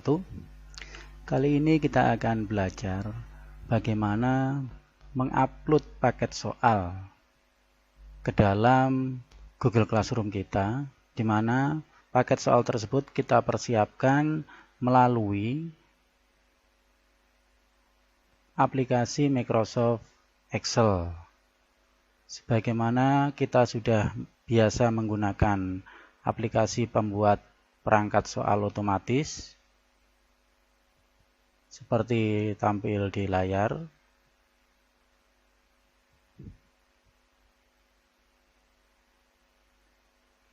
wabarakatuh. Kali ini kita akan belajar bagaimana mengupload paket soal ke dalam Google Classroom kita, di mana paket soal tersebut kita persiapkan melalui aplikasi Microsoft Excel. Sebagaimana kita sudah biasa menggunakan aplikasi pembuat perangkat soal otomatis seperti tampil di layar.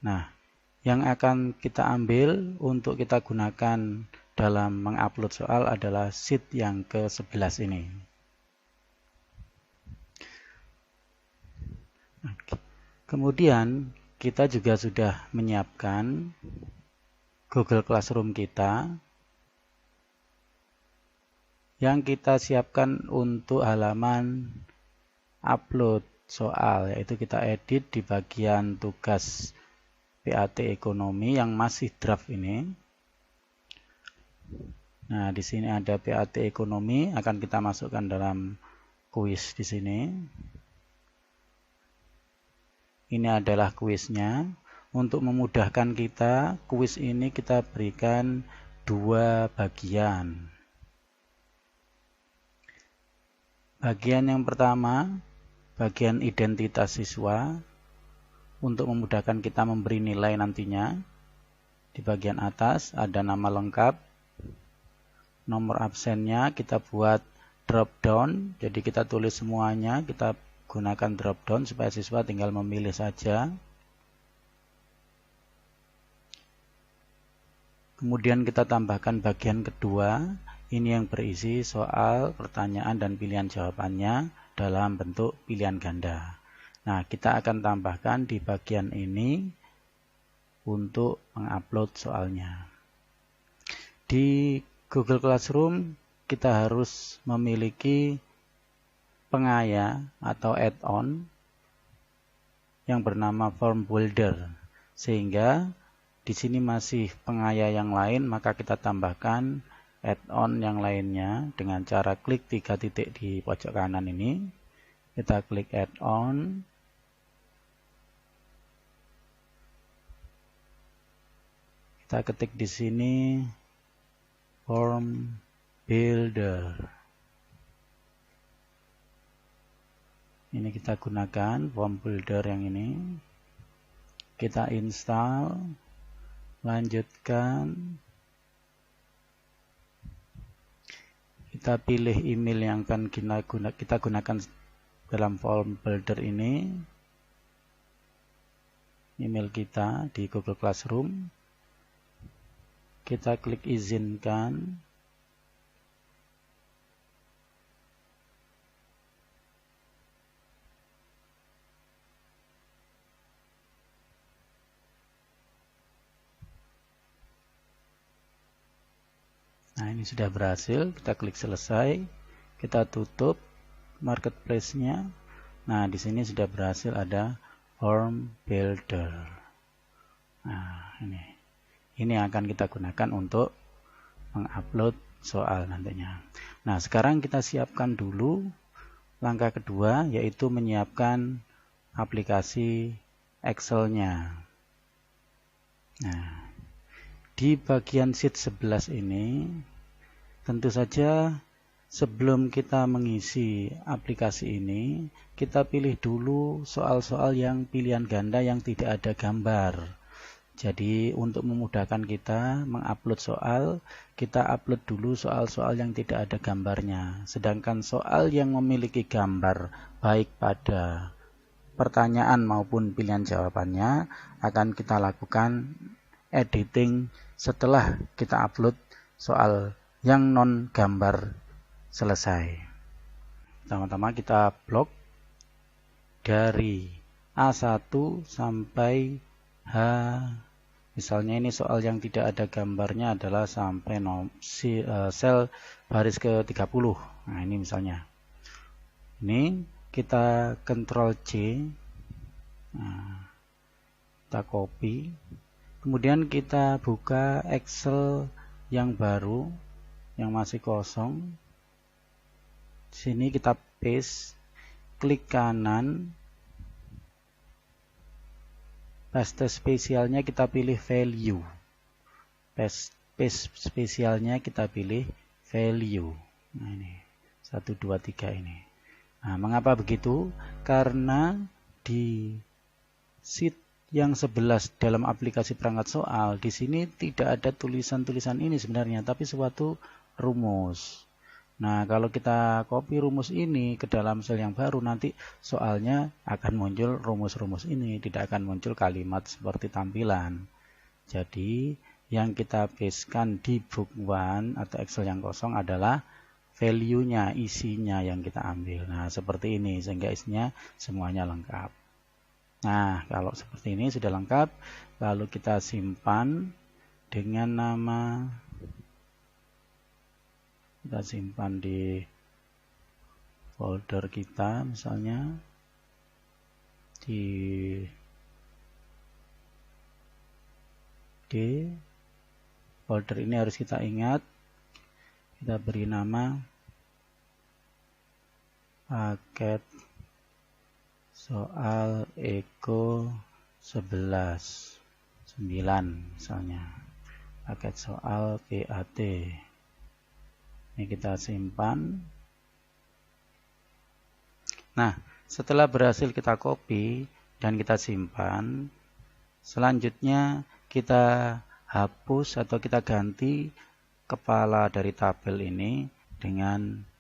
Nah, yang akan kita ambil untuk kita gunakan dalam mengupload soal adalah sheet yang ke-11 ini. Kemudian kita juga sudah menyiapkan Google Classroom kita yang kita siapkan untuk halaman upload soal, yaitu kita edit di bagian tugas PAT ekonomi yang masih draft ini. Nah, di sini ada PAT ekonomi, akan kita masukkan dalam kuis di sini. Ini adalah kuisnya. Untuk memudahkan kita, kuis ini kita berikan dua bagian. Bagian yang pertama, bagian identitas siswa, untuk memudahkan kita memberi nilai nantinya. Di bagian atas ada nama lengkap, nomor absennya kita buat drop down, jadi kita tulis semuanya, kita gunakan drop down supaya siswa tinggal memilih saja. Kemudian kita tambahkan bagian kedua, ini yang berisi soal, pertanyaan, dan pilihan jawabannya dalam bentuk pilihan ganda. Nah, kita akan tambahkan di bagian ini untuk mengupload soalnya. Di Google Classroom kita harus memiliki pengaya atau add-on yang bernama Form Builder, sehingga di sini masih pengaya yang lain, maka kita tambahkan add-on yang lainnya dengan cara klik 3 titik di pojok kanan ini. Kita klik add-on. Kita ketik di sini Form Builder. Ini kita gunakan Form Builder yang ini. Kita install, lanjutkan. Kita pilih email yang akan kita gunakan dalam Form Builder ini. Email kita di Google Classroom. Kita klik izinkan. Nah, ini sudah berhasil. Kita klik selesai. Kita tutup marketplace-nya. Nah, di sini sudah berhasil ada Form Builder. Nah, ini yang akan kita gunakan untuk mengupload soal nantinya. Nah, sekarang kita siapkan dulu langkah kedua, yaitu menyiapkan aplikasi Excel-nya. Nah, di bagian sheet 11 ini, tentu saja sebelum kita mengisi aplikasi ini, kita pilih dulu soal-soal yang pilihan ganda yang tidak ada gambar. Jadi untuk memudahkan kita mengupload soal, kita upload dulu soal-soal yang tidak ada gambarnya. Sedangkan soal yang memiliki gambar, baik pada pertanyaan maupun pilihan jawabannya, akan kita lakukan editing setelah kita upload soal yang non gambar selesai. Pertama-tama kita blok dari A1 sampai H. Misalnya ini soal yang tidak ada gambarnya adalah sampai sel baris ke-30. Nah, ini misalnya. Ini kita Ctrl C. Nah, kita copy. Kemudian kita buka Excel yang baru, yang masih kosong. Sini kita paste, klik kanan, paste spesialnya kita pilih value. Paste spesialnya kita pilih value. Nah ini 1, 2, 3 ini. Nah, mengapa begitu? Karena di sheet yang 11 dalam aplikasi perangkat soal, di sini tidak ada tulisan-tulisan ini sebenarnya, tapi suatu rumus. Nah, kalau kita copy rumus ini ke dalam sel yang baru, nanti soalnya akan muncul rumus-rumus ini, tidak akan muncul kalimat seperti tampilan. Jadi, yang kita pastekan di book 1 atau Excel yang kosong adalah value-nya, isinya yang kita ambil. Nah, seperti ini, sehingga isinya semuanya lengkap. Nah, kalau seperti ini sudah lengkap, lalu kita simpan dengan nama, kita simpan di folder kita, misalnya di D. Folder ini harus kita ingat, kita beri nama paket soal Eko 11 9 misalnya, paket soal PAT. Ini kita simpan. Nah, setelah berhasil kita copy dan kita simpan, selanjutnya kita hapus atau kita ganti kepala dari tabel ini dengan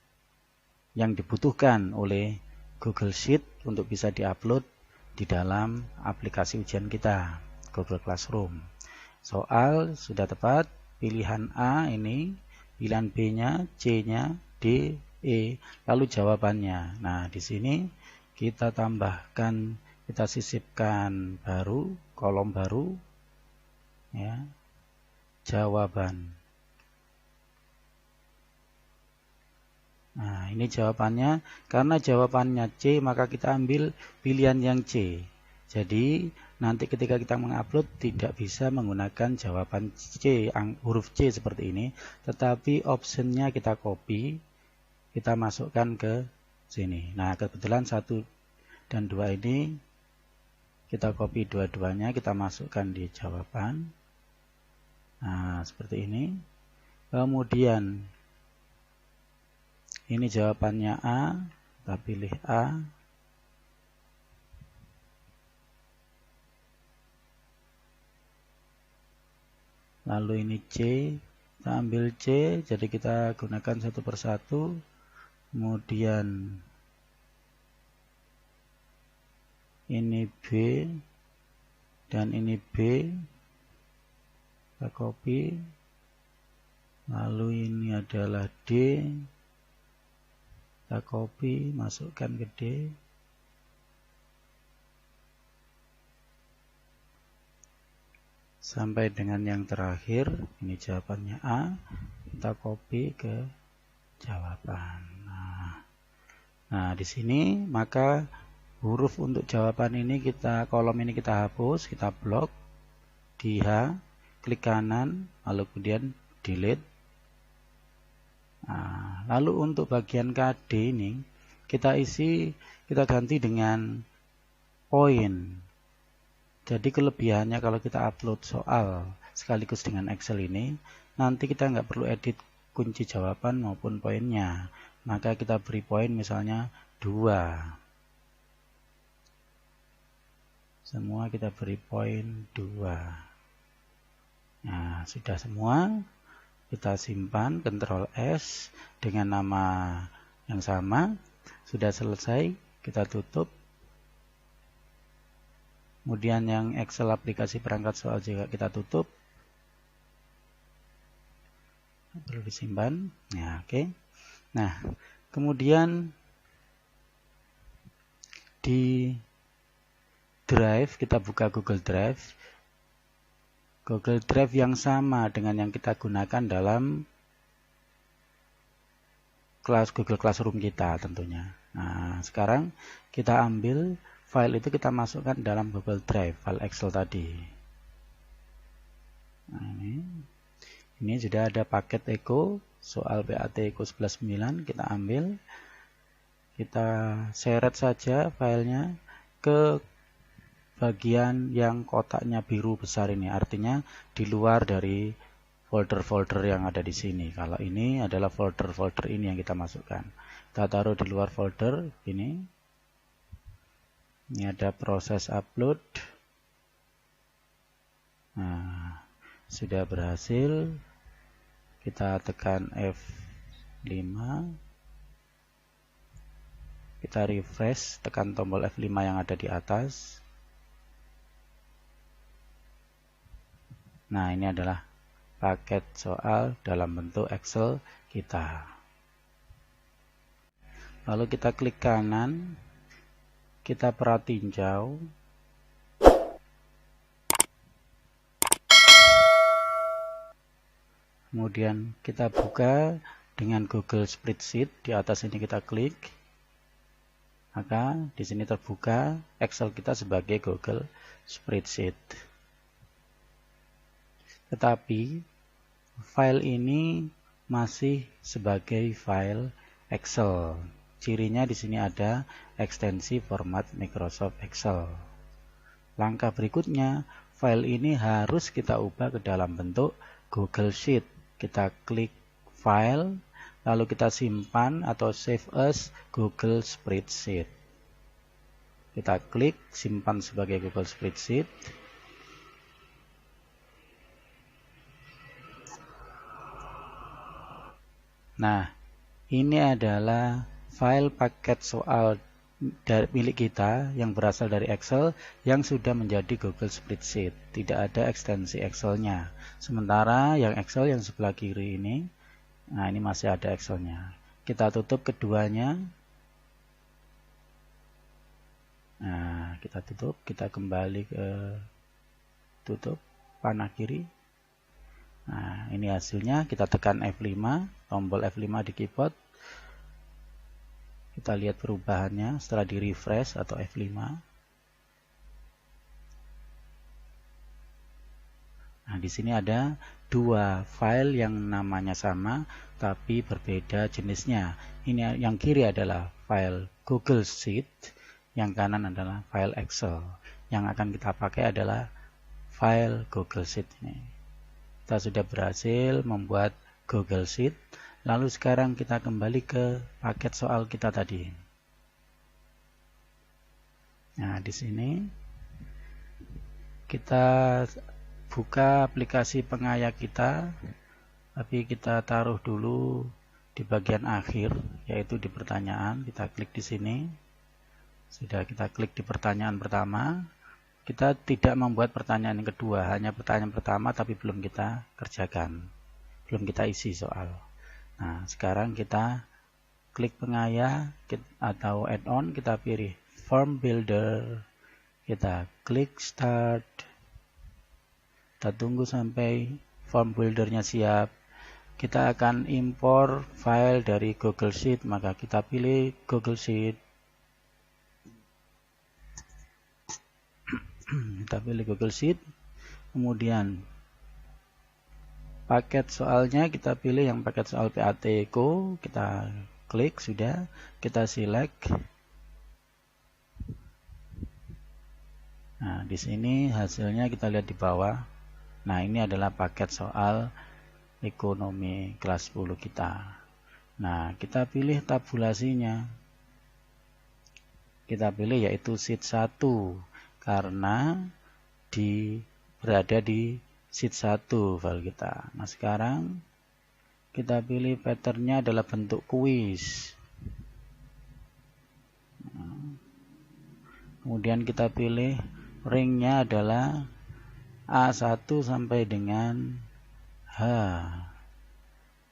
yang dibutuhkan oleh Google Sheet untuk bisa diupload di dalam aplikasi ujian kita, Google Classroom. Soal sudah tepat, pilihan A ini, pilihan B-nya, C-nya, D, E, lalu jawabannya. Nah, di sini kita tambahkan, kita sisipkan baru, kolom baru, ya, jawaban. Nah, ini jawabannya. Karena jawabannya C, maka kita ambil pilihan yang C. Jadi, nanti ketika kita mengupload tidak bisa menggunakan jawaban C, huruf C seperti ini, tetapi optionnya kita copy, kita masukkan ke sini. Nah, kebetulan 1 dan 2 ini kita copy dua-duanya, kita masukkan di jawaban. Nah, seperti ini. Kemudian ini jawabannya A, kita pilih A. Lalu ini C, kita ambil C, jadi kita gunakan satu persatu. Kemudian ini B dan ini B, kita copy. Lalu ini adalah D, kita copy, masukkan ke D. Sampai dengan yang terakhir, ini jawabannya A, kita copy ke jawaban. Nah, di sini maka huruf untuk jawaban ini kolom ini kita hapus, kita blok di H, klik kanan, lalu kemudian delete. Nah, lalu untuk bagian KD ini kita ganti dengan poin. Jadi kelebihannya kalau kita upload soal sekaligus dengan Excel ini, nanti kita nggak perlu edit kunci jawaban maupun poinnya. Maka kita beri poin misalnya 2. Semua kita beri poin 2. Nah, sudah semua. Kita simpan, Ctrl S dengan nama yang sama. Sudah selesai, kita tutup. Kemudian yang Excel aplikasi perangkat soal juga kita tutup. Perlu disimpan. Ya, oke. Nah, kemudian di Drive, kita buka Google Drive. Google Drive yang sama dengan yang kita gunakan dalam kelas Google Classroom kita tentunya. Nah, sekarang kita ambil file itu, kita masukkan dalam Google Drive, file Excel tadi. Nah, Ini sudah ada paket Eko, soal PAT Eko 11.9, kita ambil, kita seret saja filenya ke bagian yang kotaknya biru besar ini, artinya di luar dari folder-folder yang ada di sini. Kalau ini adalah folder-folder ini yang kita masukkan. Kita taruh di luar folder ini. Ini ada proses upload. Nah, sudah berhasil. Kita tekan F5. Kita refresh, tekan tombol F5 yang ada di atas. Nah, ini adalah paket soal dalam bentuk Excel kita. Lalu kita klik kanan, kita pratinjau. Kemudian kita buka dengan Google Spreadsheet. Di atas ini kita klik. Maka di sini terbuka Excel kita sebagai Google Spreadsheet. Tetapi file ini masih sebagai file Excel. Cirinya di sini ada ekstensi format Microsoft Excel. Langkah berikutnya, file ini harus kita ubah ke dalam bentuk Google Sheet. Kita klik File, lalu kita simpan atau Save as Google Spreadsheet. Kita klik simpan sebagai Google Spreadsheet. Nah, ini adalah file paket soal dari milik kita yang berasal dari Excel yang sudah menjadi Google Spreadsheet. Tidak ada ekstensi Excel-nya. Sementara yang Excel yang sebelah kiri ini, nah ini masih ada Excel-nya. Kita tutup keduanya. Nah, kita tutup, kita kembali ke tutup panah kiri. Nah, ini hasilnya. Kita tekan F5, tombol F5 di keyboard. Kita lihat perubahannya setelah di refresh atau F5. Nah, di sini ada dua file yang namanya sama tapi berbeda jenisnya. Ini yang kiri adalah file Google Sheet, yang kanan adalah file Excel. Yang akan kita pakai adalah file Google Sheet ini. Kita sudah berhasil membuat Google Sheet. Lalu sekarang kita kembali ke paket soal kita tadi. Nah, di sini kita buka aplikasi pengaya kita, tapi kita taruh dulu di bagian akhir, yaitu di pertanyaan. Kita klik di sini. Sudah kita klik di pertanyaan pertama. Kita tidak membuat pertanyaan yang kedua, hanya pertanyaan pertama tapi belum kita kerjakan. Belum kita isi soal. Nah, sekarang kita klik pengaya atau add-on, kita pilih Form Builder, kita klik Start, kita tunggu sampai Form Buildernya siap. Kita akan impor file dari Google Sheet, maka kita pilih Google Sheet. Kita pilih Google Sheet, kemudian paket soalnya kita pilih yang paket soal PAT Eko, kita klik sudah, kita select. Nah, di sini hasilnya kita lihat di bawah. Nah, ini adalah paket soal ekonomi kelas 10 kita. Nah, kita pilih tabulasinya. Kita pilih yaitu sheet 1 karena berada di sheet 1 file kita. Nah, sekarang kita pilih patternnya adalah bentuk kuis. Nah, kemudian kita pilih ringnya adalah A1 sampai dengan H.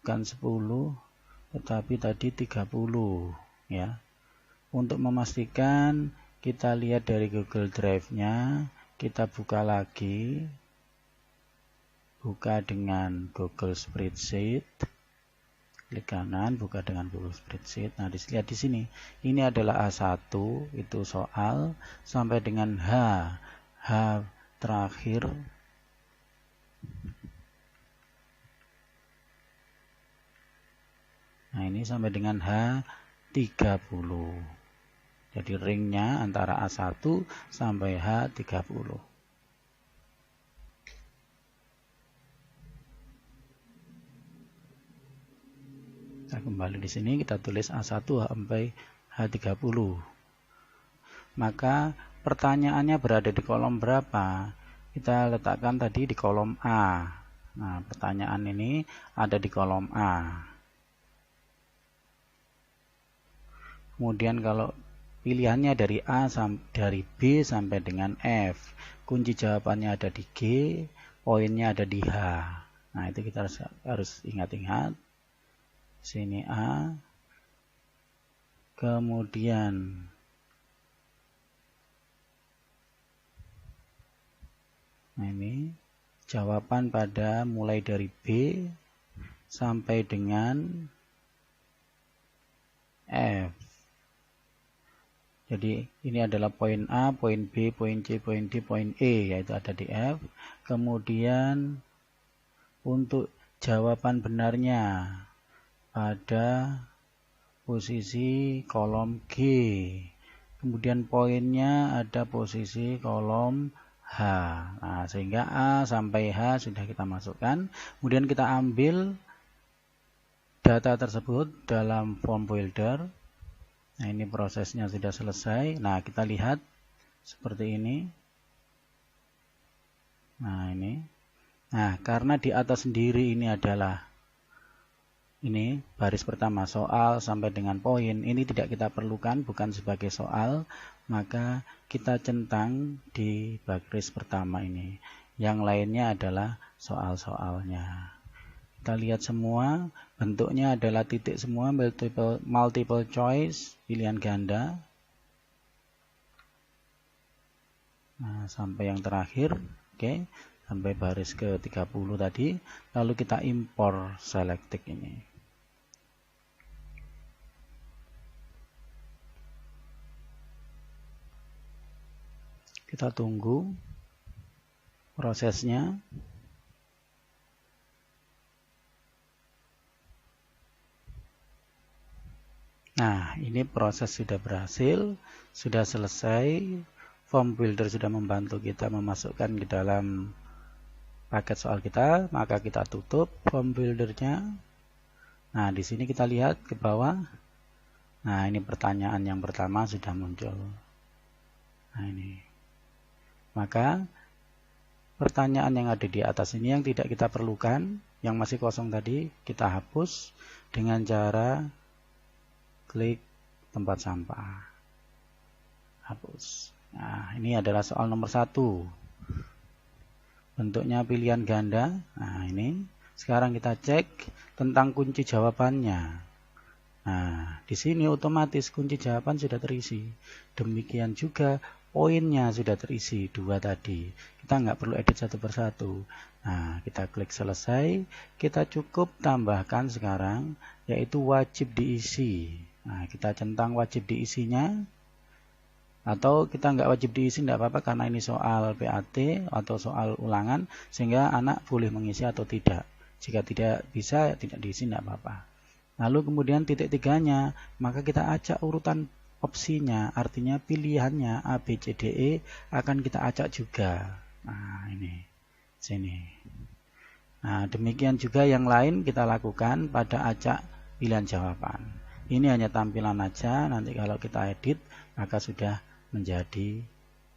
Bukan 10, tetapi tadi 30 ya. Untuk memastikan, kita lihat dari Google Drive-nya, kita buka lagi. Buka dengan Google Spreadsheet, klik kanan, buka dengan Google Spreadsheet. Nah, dilihat di sini, ini adalah A1, itu soal, sampai dengan H terakhir. Nah, ini sampai dengan H30. Jadi ringnya antara A1 sampai H30. Kita kembali di sini, kita tulis A1 sampai H30. Maka pertanyaannya berada di kolom berapa? Kita letakkan tadi di kolom A. Nah, pertanyaan ini ada di kolom A. Kemudian kalau pilihannya dari A dari B sampai dengan F, kunci jawabannya ada di G, poinnya ada di H. Nah, itu kita harus ingat-ingat. Sini A, kemudian nah ini jawaban pada mulai dari B sampai dengan F. Jadi ini adalah poin A, poin B, poin C, poin D, poin E, yaitu ada di F. Kemudian untuk jawaban benarnya pada posisi kolom G. Kemudian poinnya ada posisi kolom H. Nah, sehingga A sampai H sudah kita masukkan. Kemudian kita ambil data tersebut dalam form builder. Nah, ini prosesnya sudah selesai. Nah, kita lihat seperti ini. Nah, ini. Nah, karena di atas sendiri ini adalah ini baris pertama soal sampai dengan poin, ini tidak kita perlukan, bukan sebagai soal, maka kita centang di baris pertama ini. Yang lainnya adalah soal-soalnya. Kita lihat semua, bentuknya adalah titik semua, multiple choice, pilihan ganda. Nah, sampai yang terakhir, oke, sampai baris ke 30 tadi, lalu kita impor selected ini. Kita tunggu prosesnya. Nah, ini proses sudah berhasil, sudah selesai. Form builder sudah membantu kita memasukkan ke dalam paket soal kita, maka kita tutup form buildernya. Nah, di sini kita lihat ke bawah. Nah, ini pertanyaan yang pertama sudah muncul. Nah, ini. Maka pertanyaan yang ada di atas ini yang tidak kita perlukan, yang masih kosong tadi, kita hapus dengan cara klik tempat sampah. Hapus. Nah, ini adalah soal nomor 1. Bentuknya pilihan ganda. Nah, ini. Sekarang kita cek tentang kunci jawabannya. Nah, di sini otomatis kunci jawaban sudah terisi. Demikian juga poinnya sudah terisi 2 tadi. Kita nggak perlu edit satu persatu. Nah, kita klik selesai. Kita cukup tambahkan sekarang, yaitu wajib diisi. Nah, kita centang wajib diisinya. Atau kita nggak wajib diisi, nggak apa-apa, karena ini soal PAT atau soal ulangan, sehingga anak boleh mengisi atau tidak. Jika tidak bisa, tidak diisi, nggak apa-apa. Lalu kemudian titik 3-nya, maka kita acak urutan opsinya, artinya pilihannya A, B, C, D, E akan kita acak juga. Nah, ini sini. Nah, demikian juga yang lain kita lakukan pada acak pilihan jawaban. Ini hanya tampilan aja, nanti kalau kita edit maka sudah menjadi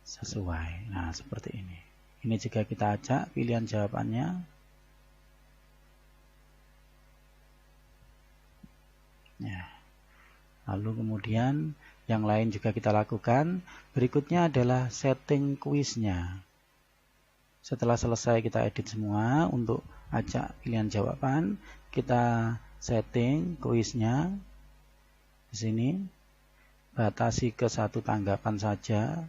sesuai. Nah, seperti ini. Ini juga kita acak pilihan jawabannya. Ya. Lalu kemudian yang lain juga kita lakukan. Berikutnya adalah setting kuisnya. Setelah selesai kita edit semua untuk acak pilihan jawaban, kita setting kuisnya. Di sini batasi ke 1 tanggapan saja.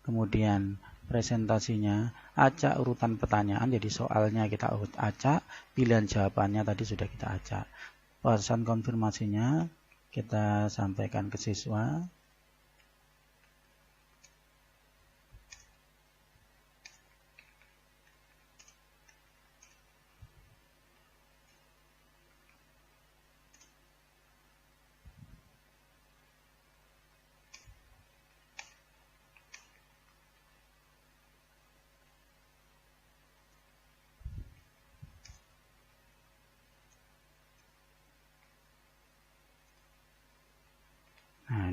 Kemudian presentasinya acak urutan pertanyaan, jadi soalnya kita acak, pilihan jawabannya tadi sudah kita acak. Pesan konfirmasinya kita sampaikan ke siswa.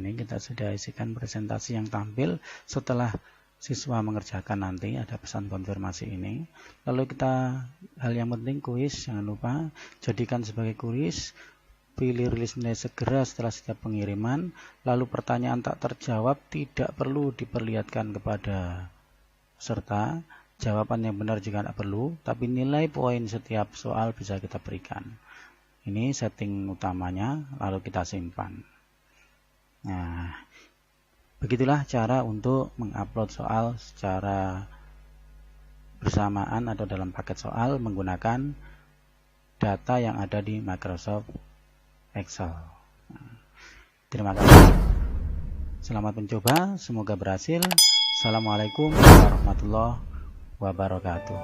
ini kita sudah isikan presentasi yang tampil setelah siswa mengerjakan nanti, ada pesan konfirmasi ini. Lalu kita, hal yang penting kuis, jangan lupa jadikan sebagai kuis, pilih rilis nilai segera setelah setiap pengiriman. Lalu pertanyaan tak terjawab tidak perlu diperlihatkan kepada peserta, jawaban yang benar jika tidak perlu, tapi nilai poin setiap soal bisa kita berikan. Ini setting utamanya, lalu kita simpan. Nah, begitulah cara untuk mengupload soal secara bersamaan atau dalam paket soal menggunakan data yang ada di Microsoft Excel. Terima kasih. Selamat mencoba, semoga berhasil. Assalamualaikum warahmatullahi wabarakatuh.